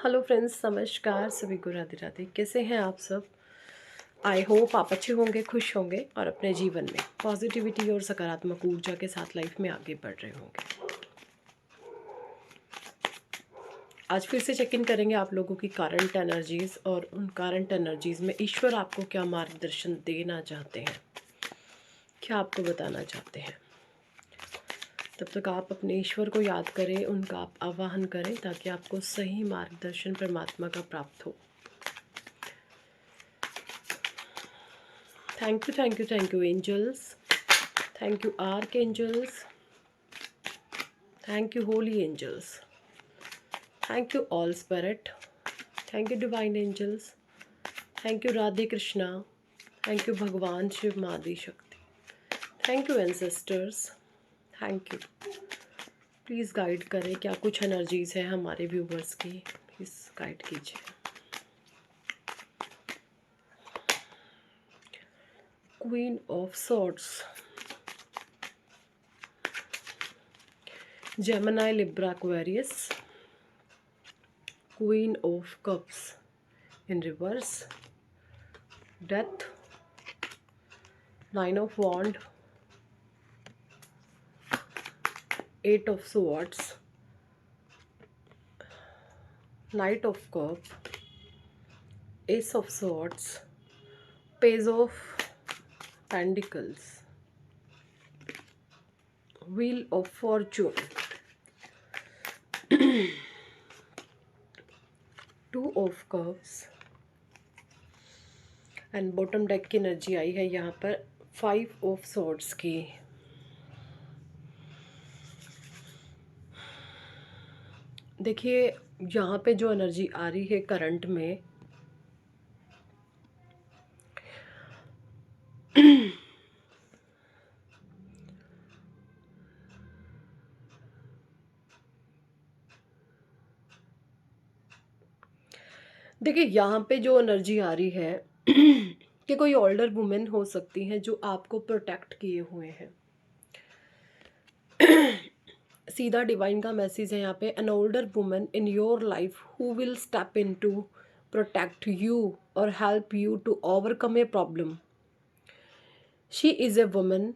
Hello friends, नमस्कार। सभी को राधे राधे। कैसे हैं आप सब? आई होप आप अच्छे होंगे, खुश होंगे और अपने जीवन में पॉजिटिविटी और सकारात्मक ऊर्जा के साथ लाइफ में आगे बढ़ रहे होंगे। आज फिर से चेक इन करेंगे आप लोगों की करंट एनर्जीज़, और उन करंट एनर्जीज़ में ईश्वर आपको क्या मार्गदर्शन देना चाहते हैं, क्या आपको बताना चाहते हैं। तब तक आप अपने ईश्वर को याद करें, उनका आप आवाहन करें ताकि आपको सही मार्गदर्शन परमात्मा का प्राप्त हो। Thank you angels, thank you archangels, thank you holy angels, thank you all spirit, thank you divine angels, thank you Radhe Krishna, thank you भगवान शिव मादी Shakti, thank you ancestors, thank you. Please guide करें, क्या कुछ एनर्जीज़ है हमारे व्यूवर्स की, please guide कीजिए। Queen of swords, Gemini, Libra, Aquarius, queen of cups in reverse, death, nine of wand, eight of swords, knight of cup, ace of swords, page of pentacles, wheel of fortune, two of cups, and bottom deck की energy आई है यहाँ पर five of swords की। देखिए यहाँ पे जो energy आ रही है करंट में, देखिए यहाँ पे जो एनर्जी आ रही है कि कोई ओल्डर वुमेन हो सकती है जो आपको प्रोटेक्ट किए हुए हैं। सीधा डिवाइन का मैसेज है यहाँ पे, an older woman in your life who will step in to protect you और help you to overcome a problem. She is a woman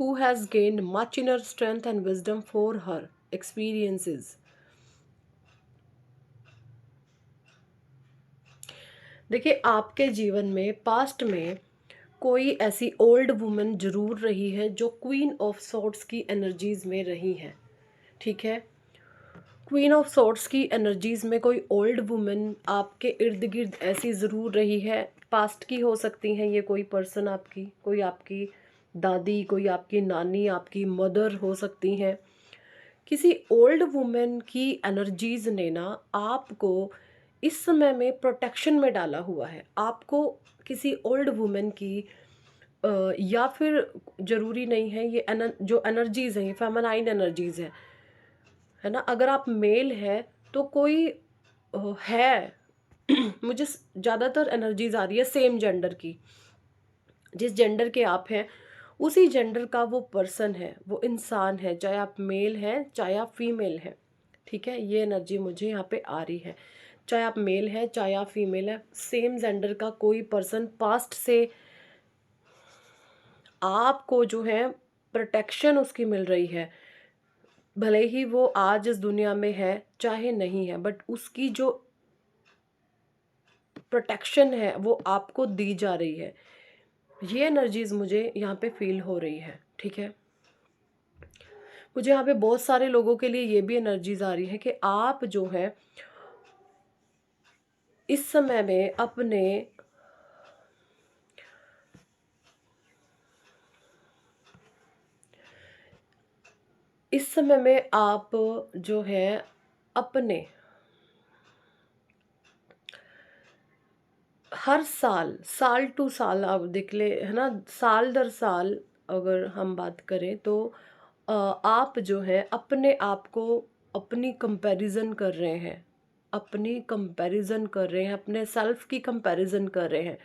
who has gained much inner strength and wisdom for her experiences. देखिए आपके जीवन में past में कोई ऐसी old woman जरूर रही है जो क्वीन ऑफ सॉर्ड्स की एनर्जीज में रही है, ठीक है। क्वीन ऑफ सॉर्ड्स की एनर्जीज में कोई ओल्ड वुमन आपके इर्द गिर्द ऐसी ज़रूर रही है। पास्ट की हो सकती हैं ये कोई पर्सन, आपकी कोई आपकी दादी, कोई आपकी नानी, आपकी मदर हो सकती हैं। किसी ओल्ड वुमेन की एनर्जीज ने ना आपको इस समय में प्रोटेक्शन में डाला हुआ है। आपको किसी ओल्ड वुमेन की या फिर ज़रूरी नहीं है ये जो एनर्जीज़ हैं ये फेमिनाइन एनर्जीज़ है ना। अगर आप मेल है तो कोई है मुझे ज़्यादातर एनर्जीज आ रही है सेम जेंडर की। जिस जेंडर के आप हैं उसी जेंडर का वो पर्सन है, वो इंसान है, चाहे आप मेल हैं चाहे आप फीमेल हैं, ठीक है। ये एनर्जी मुझे यहाँ पे आ रही है, चाहे आप मेल हैं चाहे आप फीमेल हैं, सेम जेंडर का कोई पर्सन पास्ट से आपको जो है प्रोटेक्शन उसकी मिल रही है। भले ही वो आज इस दुनिया में है चाहे नहीं है, बट उसकी जो प्रोटेक्शन है वो आपको दी जा रही है। ये एनर्जीज मुझे यहाँ पे फील हो रही है, ठीक है। मुझे यहाँ पे बहुत सारे लोगों के लिए ये भी एनर्जीज आ रही है कि आप जो है इस समय में अपने आप जो है अपने हर साल टू साल आप देख ले, है ना, साल दर साल अगर हम बात करें तो आप जो है अपने आप को अपनी कंपैरिजन कर रहे हैं, अपने सेल्फ की कंपैरिजन कर रहे हैं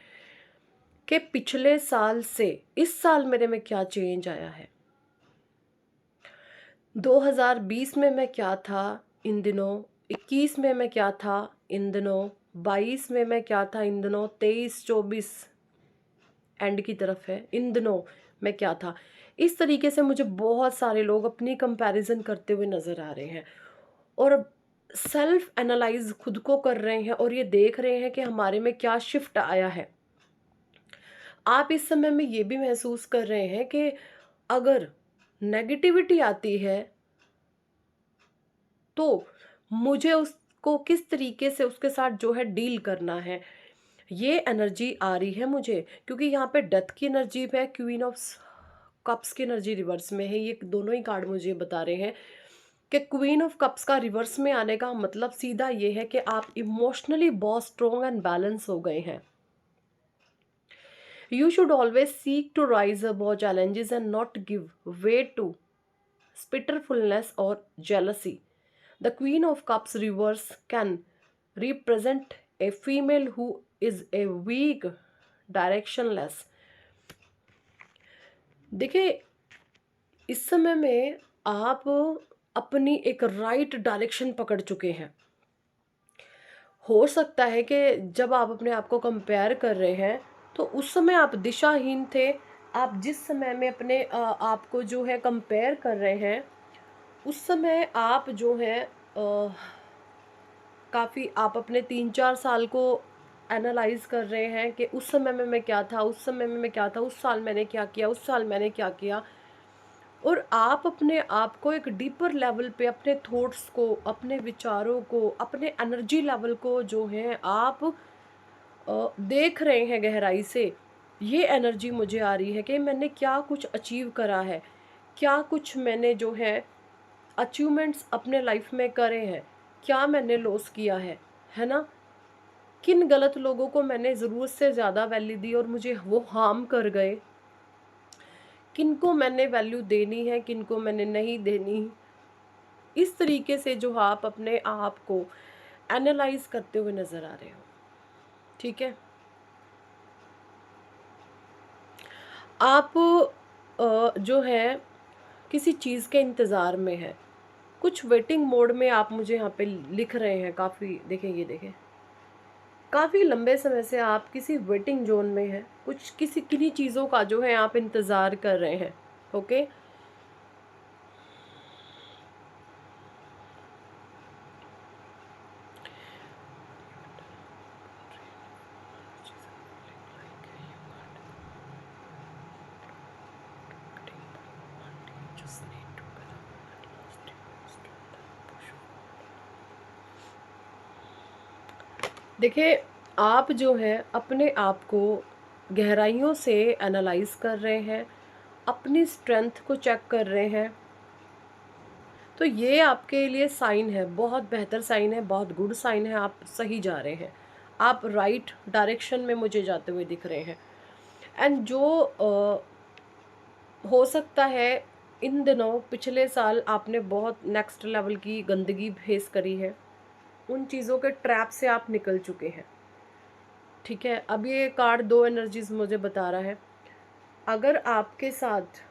कि पिछले साल से इस साल मेरे में क्या चेंज आया है। 2020 में मैं क्या था इन दिनों 21 में मैं क्या था इन दिनों, 22 में मैं क्या था इन दिनों, 23-24 एंड की तरफ है, इन दिनों मैं क्या था। इस तरीके से मुझे बहुत सारे लोग अपनी कंपैरिजन करते हुए नज़र आ रहे हैं और सेल्फ एनालाइज खुद को कर रहे हैं और ये देख रहे हैं कि हमारे में क्या शिफ्ट आया है। आप इस समय में ये भी महसूस कर रहे हैं कि अगर नेगेटिविटी आती है तो मुझे उसको किस तरीके से उसके साथ जो है डील करना है। ये एनर्जी आ रही है मुझे, क्योंकि यहाँ पे डेथ की एनर्जी है, क्वीन ऑफ कप्स की एनर्जी रिवर्स में है। ये दोनों ही कार्ड मुझे बता रहे हैं कि क्वीन ऑफ कप्स का रिवर्स में आने का मतलब सीधा ये है कि आप इमोशनली बहुत स्ट्रोंग एंड बैलेंस हो गए हैं। You should always seek to rise above challenges and not give way to spitefulness or jealousy. The Queen of Cups reverse can represent a female who is a weak, directionless. देखिए, इस समय में आप अपनी एक राइट डायरेक्शन पकड़ चुके हैं। हो सकता है कि जब आप अपने आप को कंपेयर कर रहे हैं तो उस समय आप दिशाहीन थे। आप जिस समय में अपने आप को जो है कंपेयर कर रहे हैं, उस समय आप जो है काफ़ी आप अपने 3-4 साल को एनालाइज कर रहे हैं कि उस समय में मैं क्या था, उस समय में मैं क्या था, उस साल मैंने क्या किया, उस साल मैंने क्या किया। और आप अपने आप को एक डीपर लेवल पे अपने थॉट्स को, अपने विचारों को, अपने एनर्जी लेवल को जो है आप देख रहे हैं गहराई से। ये एनर्जी मुझे आ रही है कि मैंने क्या कुछ अचीव करा है, क्या कुछ मैंने जो है अचीवमेंट्स अपने लाइफ में करे हैं, क्या मैंने लॉस किया है ना? किन गलत लोगों को मैंने ज़रूरत से ज़्यादा वैल्यू दी और मुझे वो हार्म कर गए, किनको मैंने वैल्यू देनी है, किनको मैंने नहीं देनी। इस तरीके से जो आप अपने आप को एनालाइज करते हुए नज़र आ रहे हो, ठीक है? आप जो है किसी चीज़ के इंतज़ार में है, कुछ वेटिंग मोड में आप मुझे यहाँ पे लिख रहे हैं काफ़ी। देखें, ये देखें, काफ़ी लंबे समय से आप किसी वेटिंग जोन में हैं, कुछ किसी किन्हीं चीज़ों का जो है आप इंतज़ार कर रहे हैं। ओके, देखिए, आप जो है अपने आप को गहराइयों से एनालाइज कर रहे हैं, अपनी स्ट्रेंथ को चेक कर रहे हैं। तो ये आपके लिए साइन है, बहुत बेहतर साइन है, बहुत गुड साइन है। आप सही जा रहे हैं, आप राइट डायरेक्शन में मुझे जाते हुए दिख रहे हैं। एंड जो हो सकता है इन दिनों पिछले साल आपने बहुत नेक्स्ट लेवल की गंदगी फेस करी है, उन चीज़ों के ट्रैप से आप निकल चुके हैं, ठीक है? अब ये कार्ड दो एनर्जीज मुझे बता रहा है। अगर आपके साथ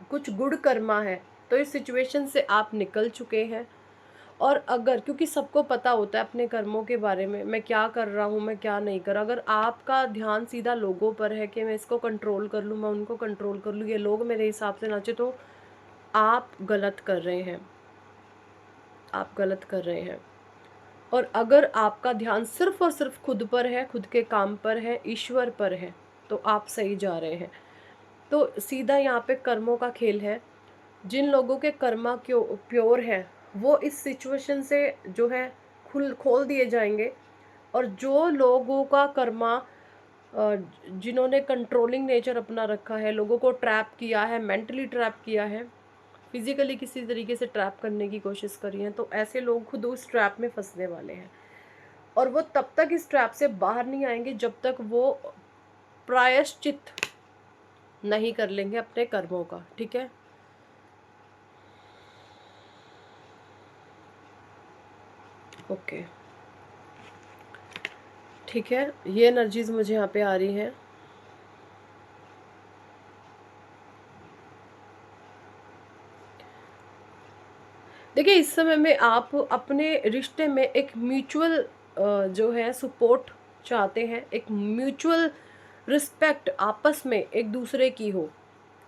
कुछ गुड कर्मा है तो इस सिचुएशन से आप निकल चुके हैं। और अगर, क्योंकि सबको पता होता है अपने कर्मों के बारे में, मैं क्या कर रहा हूँ, मैं क्या नहीं कर रहा। अगर आपका ध्यान सीधा लोगों पर है कि मैं इसको कंट्रोल कर लूँ, मैं उनको कंट्रोल कर लूँ, ये लोग मेरे हिसाब से नाचे, तो आप गलत कर रहे हैं, आप गलत कर रहे हैं। और अगर आपका ध्यान सिर्फ और सिर्फ खुद पर है, खुद के काम पर है, ईश्वर पर है, तो आप सही जा रहे हैं। तो सीधा यहाँ पे कर्मों का खेल है। जिन लोगों के कर्मा क्यों प्योर है, वो इस सिचुएशन से जो है खोल दिए जाएंगे। और जो लोगों का कर्मा जिन्होंने कंट्रोलिंग नेचर अपना रखा है, लोगों को ट्रैप किया है, मेंटली ट्रैप किया है, फिजिकली किसी तरीके से ट्रैप करने की कोशिश करी है, तो ऐसे लोग खुद उस ट्रैप में फंसने वाले हैं। और वो तब तक इस ट्रैप से बाहर नहीं आएंगे जब तक वो प्रायश्चित नहीं कर लेंगे अपने कर्मों का, ठीक है? ओके, ठीक है, ये एनर्जीज मुझे यहाँ पे आ रही हैं। देखिए इस समय में आप अपने रिश्ते में एक म्यूचुअल जो है सपोर्ट चाहते हैं, एक म्यूचुअल रिस्पेक्ट आपस में एक दूसरे की हो,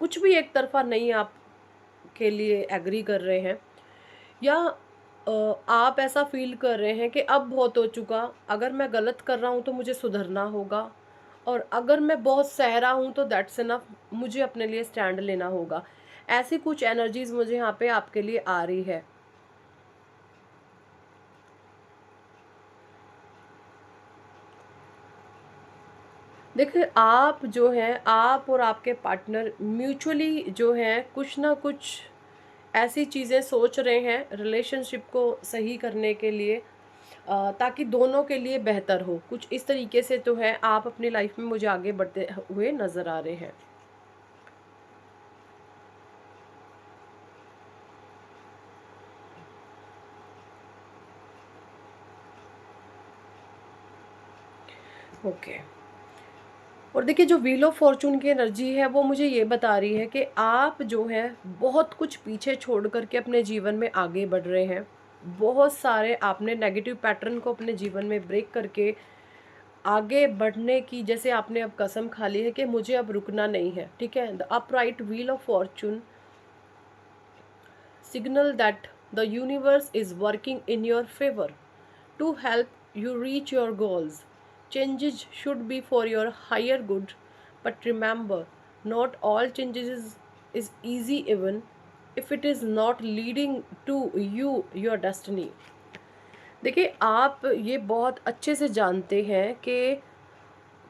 कुछ भी एक तरफा नहीं आपके लिए एग्री कर रहे हैं, या आप ऐसा फील कर रहे हैं कि अब बहुत हो चुका, अगर मैं गलत कर रहा हूँ तो मुझे सुधरना होगा, और अगर मैं बहुत सह रहा हूँ तो दैट्स इनफ, मुझे अपने लिए स्टैंड लेना होगा। ऐसी कुछ एनर्जीज मुझे यहाँ पे आपके लिए आ रही है। देखिए आप जो हैं, आप और आपके पार्टनर म्यूचुअली जो हैं कुछ ना कुछ ऐसी चीज़ें सोच रहे हैं रिलेशनशिप को सही करने के लिए, ताकि दोनों के लिए बेहतर हो। कुछ इस तरीके से तो है, आप अपनी लाइफ में मुझे आगे बढ़ते हुए नज़र आ रहे हैं। ओके। और देखिए जो व्हील ऑफ फॉर्चून की एनर्जी है वो मुझे ये बता रही है कि आप जो है बहुत कुछ पीछे छोड़ करके अपने जीवन में आगे बढ़ रहे हैं। बहुत सारे आपने नेगेटिव पैटर्न को अपने जीवन में ब्रेक करके आगे बढ़ने की, जैसे आपने अब कसम खा ली है कि मुझे अब रुकना नहीं है, ठीक है। The upright wheel of Fortune signal that the universe is working in your favor to help you reach your goals. Changes should be for your higher good, but remember, not all is easy even if it is not leading to your destiny. देखिए आप ये बहुत अच्छे से जानते हैं कि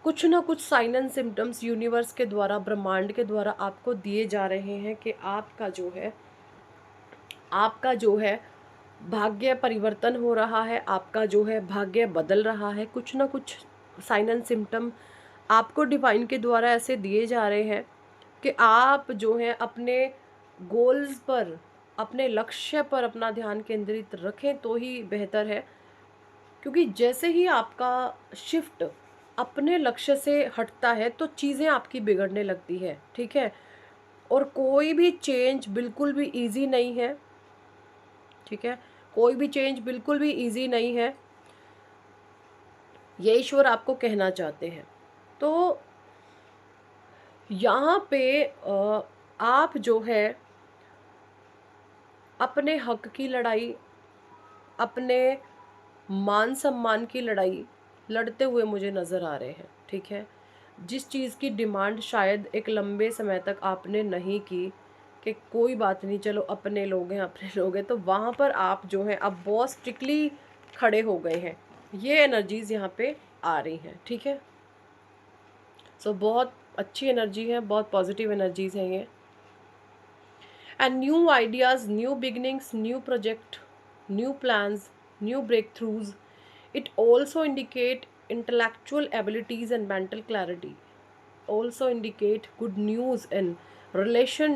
कुछ ना कुछ साइन एंड सिम्टम्स यूनिवर्स के द्वारा, ब्रह्मांड के द्वारा आपको दिए जा रहे हैं कि आपका जो है भाग्य परिवर्तन हो रहा है, आपका जो है भाग्य बदल रहा है। कुछ ना कुछ साइन एंड सिम्टम आपको डिवाइन के द्वारा ऐसे दिए जा रहे हैं कि आप जो है अपने गोल्स पर, अपने लक्ष्य पर अपना ध्यान केंद्रित रखें तो ही बेहतर है। क्योंकि जैसे ही आपका शिफ्ट अपने लक्ष्य से हटता है तो चीज़ें आपकी बिगड़ने लगती है, ठीक है। और कोई भी चेंज बिल्कुल भी इजी नहीं है, ठीक है। कोई भी चेंज बिल्कुल भी इजी नहीं है, ये ईश्वर आपको कहना चाहते हैं। तो यहाँ पे आप जो है अपने हक की लड़ाई, अपने मान सम्मान की लड़ाई लड़ते हुए मुझे नज़र आ रहे हैं, ठीक है। जिस चीज़ की डिमांड शायद एक लंबे समय तक आपने नहीं की, कि कोई बात नहीं, चलो अपने लोग हैं, तो वहाँ पर आप जो हैं अब बहुत स्ट्रिक्टली खड़े हो गए हैं। ये एनर्जीज़ यहाँ पे आ रही हैं, ठीक है। सो बहुत अच्छी एनर्जी है, बहुत पॉजिटिव एनर्जीज़ हैं ये। And new ideas, new beginnings, new project, new plans, new breakthroughs. It also indicate intellectual abilities and mental clarity. Also indicate good news in relation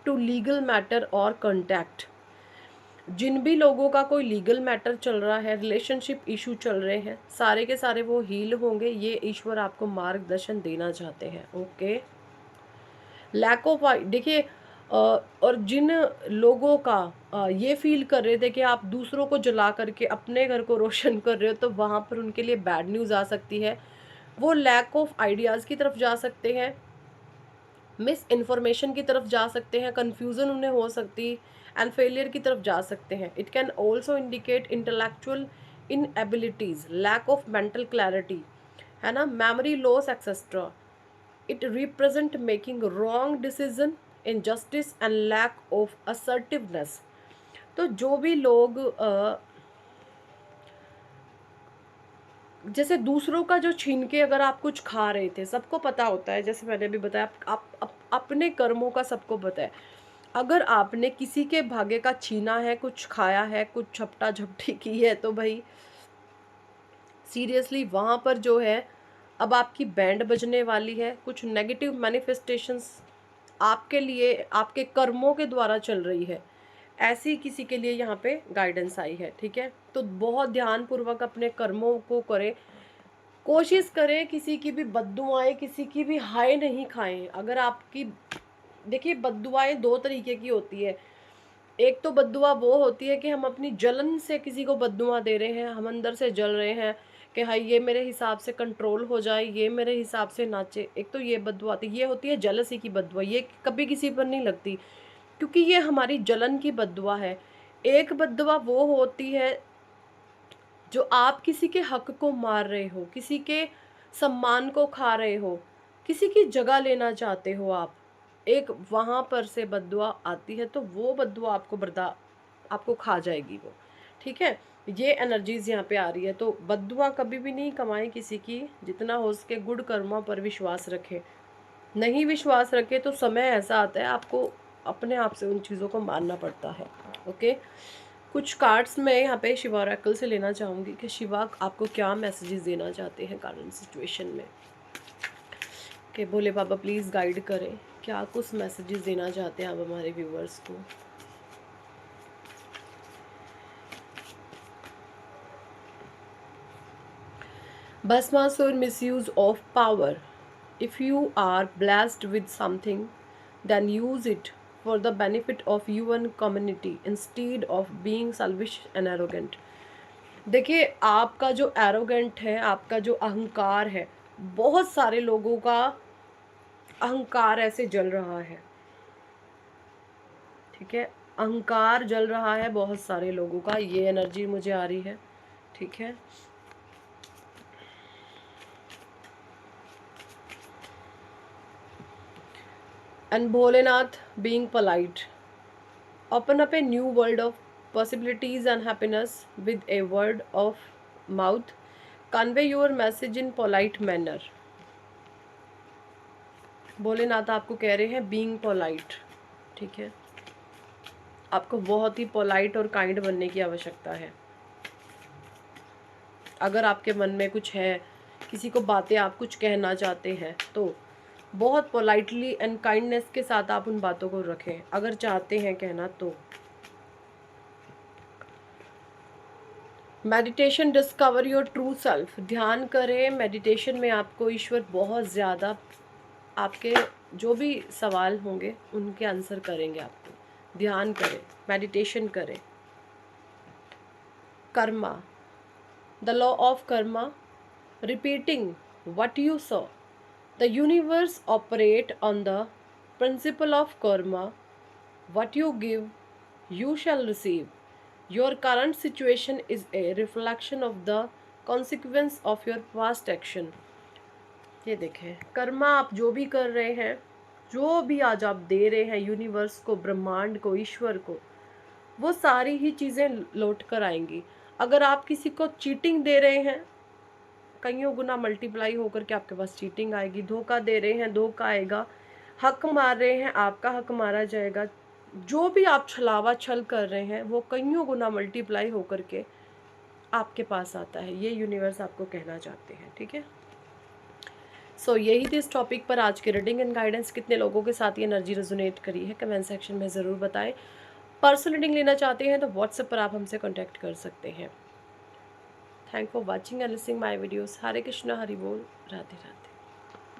to legal matter or contact. जिन भी लोगों का कोई legal matter चल रहा है, relationship issue चल रहे हैं, सारे के सारे वो हील होंगे, ये ईश्वर आपको मार्गदर्शन देना चाहते हैं। ओके। लैक ऑफ, देखिए और जिन लोगों का ये फील कर रहे थे कि आप दूसरों को जला करके अपने घर को रोशन कर रहे हो, तो वहाँ पर उनके लिए बैड न्यूज़ आ सकती है। वो लैक ऑफ आइडियाज़ की तरफ जा सकते हैं, मिस इन्फॉर्मेशन की तरफ जा सकते हैं, कन्फ्यूज़न उन्हें हो सकती, एंड फेलियर की तरफ जा सकते हैं। It can also indicate intellectual inabilities, lack of mental clarity, है ना, memory loss etcetera. It represent making wrong decision, injustice and lack of assertiveness. तो जो भी लोग जैसे दूसरों का जो छीन के अगर आप कुछ खा रहे थे, सबको पता होता है, जैसे मैंने अभी बताया, आप अपने कर्मों का सबको पता है। अगर आपने किसी के भाग्य का छीना है, कुछ खाया है, कुछ झपटा झपटी की है, तो भाई सीरियसली वहाँ पर जो है अब आपकी बैंड बजने वाली है। कुछ नेगेटिव मैनिफेस्टेशंस आपके लिए, आपके कर्मों के द्वारा चल रही है, ऐसी किसी के लिए यहाँ पे गाइडेंस आई है, ठीक है। तो बहुत ध्यानपूर्वक अपने कर्मों को करें, कोशिश करें किसी की भी बद्दुआएं, किसी की भी हाय नहीं खाएं। अगर आपकी, देखिए बद्दुआएं दो तरीके की होती है, एक तो बद्दुआ वो होती है कि हम अपनी जलन से किसी को बद्दुआ दे रहे हैं, हम अंदर से जल रहे हैं कि हाय ये मेरे हिसाब से कंट्रोल हो जाए, ये मेरे हिसाब से नाचे। एक तो ये बद्दुआ आती है, ये होती है जेलसी की बद्दुआ, ये कभी किसी पर नहीं लगती क्योंकि ये हमारी जलन की बद्दुआ है। एक बद्दुआ वो होती है जो आप किसी के हक को मार रहे हो, किसी के सम्मान को खा रहे हो, किसी की जगह लेना चाहते हो आप, एक वहाँ पर से बद्दुआ आती है, तो वो बद्दुआ आपको खा जाएगी वो, ठीक है। ये एनर्जीज यहाँ पे आ रही है, तो बद्दुआ कभी भी नहीं कमाएं किसी की, जितना हो सके गुड कर्मा पर विश्वास रखें। नहीं विश्वास रखें तो समय ऐसा आता है आपको अपने आप से उन चीज़ों को मानना पड़ता है। ओके, कुछ कार्ड्स मैं यहाँ पे शिवा ऑरेकल से लेना चाहूँगी कि शिवा आपको क्या मैसेजेस देना चाहते हैं करंट सिचुएशन में, कि भोले बाबा प्लीज़ गाइड करें, क्या कुछ मैसेजेस देना चाहते हैं आप हमारे व्यूवर्स को। Bhasmasur misuse of power. If you are blessed with something, then use it for the benefit of you and community instead of being selfish and arrogant. देखिए, आपका जो एरोगेंट है, आपका जो अहंकार है, बहुत सारे लोगों का अहंकार ऐसे जल रहा है, ठीक है। अहंकार जल रहा है बहुत सारे लोगों का, ये एनर्जी मुझे आ रही है, ठीक है। And Bholenath being polite. Open up a new world of possibilities and happiness with a word of mouth. Convey your message in polite manner. Bholenath आपको कह रहे हैं बीइंग पोलाइट, ठीक है। आपको बहुत ही पोलाइट और काइंड बनने की आवश्यकता है। अगर आपके मन में कुछ है, किसी को बातें आप कुछ कहना चाहते हैं, तो बहुत पोलाइटली एंड काइंडनेस के साथ आप उन बातों को रखें, अगर चाहते हैं कहना तो। Meditation discover your true self. ध्यान करें, मेडिटेशन में आपको ईश्वर बहुत ज़्यादा आपके जो भी सवाल होंगे उनके आंसर करेंगे आपको। ध्यान करें, मेडिटेशन करें। Karma, the law of Karma, repeating what you saw. The universe operate on the principle of karma. What you give, you shall receive. Your current situation is a reflection of the consequence of your past action. ये देखें, कर्मा आप जो भी कर रहे हैं, जो भी आज आप दे रहे हैं यूनिवर्स को, ब्रह्मांड को, ईश्वर को, वो सारी ही चीज़ें लौट कर आएंगी। अगर आप किसी को चीटिंग दे रहे हैं, कईयों गुना मल्टीप्लाई होकर के आपके पास चीटिंग आएगी। धोखा दे रहे हैं, धोखा आएगा। हक मार रहे हैं, आपका हक मारा जाएगा। जो भी आप छलावा छल कर रहे हैं वो कईयों गुना मल्टीप्लाई होकर के आपके पास आता है। ये यूनिवर्स आपको कहना चाहते हैं, ठीक है। सो यही थी इस टॉपिक पर आज की रीडिंग एंड गाइडेंस। कितने लोगों के साथ ये एनर्जी रेजोनेट करी है कमेंट सेक्शन में ज़रूर बताएं। पर्सनल रीडिंग लेना चाहते हैं तो व्हाट्सएप पर आप हमसे कॉन्टैक्ट कर सकते हैं। Thanks for watching and listening my videos. Hare Krishna, Hari Bol, Radhe Radhe.